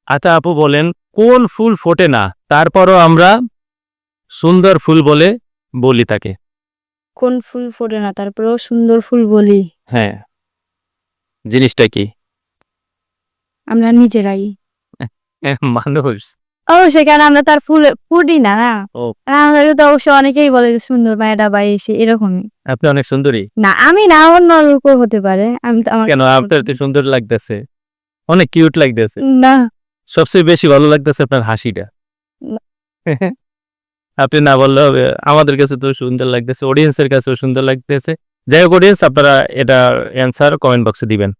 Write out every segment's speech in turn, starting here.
আচ্ছা আপু বলেন, কোন ফুল ফোটে না তারপরও আমরা সুন্দর ফুল বলে বলি তাকে? কোন ফুল ফোটে না তারপরেও সুন্দর ফুল বলি? হ্যাঁ, জিনিসটা কি? আমরা নিজেরাই। মানুষ। অবশ্যই, কারণ আমরা তার ফুল ফুটি না না। ও, আর আমাদেরকে তো অবশ্য অনেকেই বলে যে সুন্দর বা এটা বা এসে এরকমই। আপনি অনেক সুন্দরী। না আমি না, অন্য লোকও হতে পারে। আমি তো আমার কেন আপনার তো সুন্দর লাগতেছে, অনেক কিউট লাগতেছে। না। সবচেয়ে বেশি ভালো লাগতেছে আপনার হাসিটা। না। আপনি না বললেও হবে, আমাদের কাছে তো সুন্দর লাগতেছে, অডিয়েন্সের কাছেও সুন্দর লাগতেছে। যাই হোক অডিয়েন্স, আপনারা এটা অ্যান্সার কমেন্ট বক্সে দিবেন।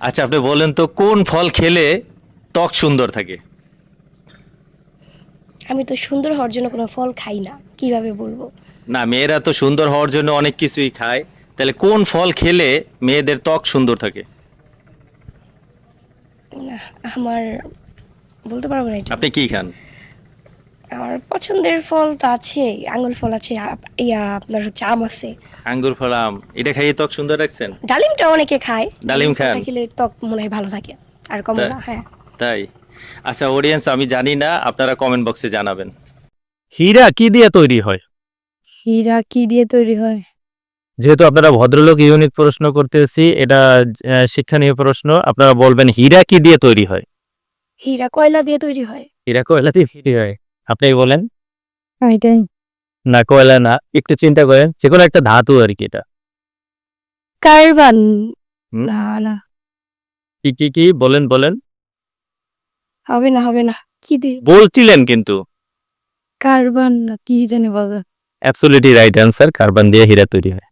আচ্ছা আপনি বলেন তো, কোন ফল খেলে ত্বক সুন্দর থাকে? আমি তো সুন্দর হওয়ার জন্য কোনো ফল খাই না, কিভাবে বলবো? না, মেয়েরা তো সুন্দর হওয়ার জন্য অনেক কিছুই খায়, তাহলে কোন ফল খেলে মেয়েদের ত্বক সুন্দর থাকে? না, আমার বলতে পারবো না এটা। আপনি কি খান? আমার পছন্দের ফল তো আছে, আঙুর ফল আছে, আপনার হচ্ছে আম আছে। আঙ্গুর ফল, আম, এটা খাইয়ে ত্বক সুন্দর রাখছেন? ডালিমটা অনেকে খায়, ডালিম খান? ফলটা খেলে ত্বক মনে হয় ভালো থাকে আর কমলা। হ্যাঁ, তাই? আচ্ছা অডিয়েন্স, আমি জানি না, আপনারা কমেন্ট বক্সে জানাবেন। হীরা কি দিয়ে তৈরি হয়? হীরা কি দিয়ে তৈরি হয়? যেহেতু আপনারা ভদ্রলোক, ইউনিক প্রশ্ন করতেছি, এটা শিক্ষণীয় প্রশ্ন, আপনারা বলবেন হীরা কি দিয়ে তৈরি হয়? হীরা কয়লা দিয়ে তৈরি হয়। হীরা কয়লা দিয়ে তৈরি হয়, আপনি বলেন। এটাই। না, কয়লা না, একটু চিন্তা করেন, যে কোনো একটা ধাতু আর কি এটা। কার্বন। হুম? না না, কি কি কি বলেন বলেন। হবে না, হবে না। কি দিয়ে? বলছিলেন কিন্তু। কার্বন না কি জানি বলে। অ্যাবসলিউটলি রাইট অ্যান্সার, কার্বন দিয়ে হীরা তৈরি হয়।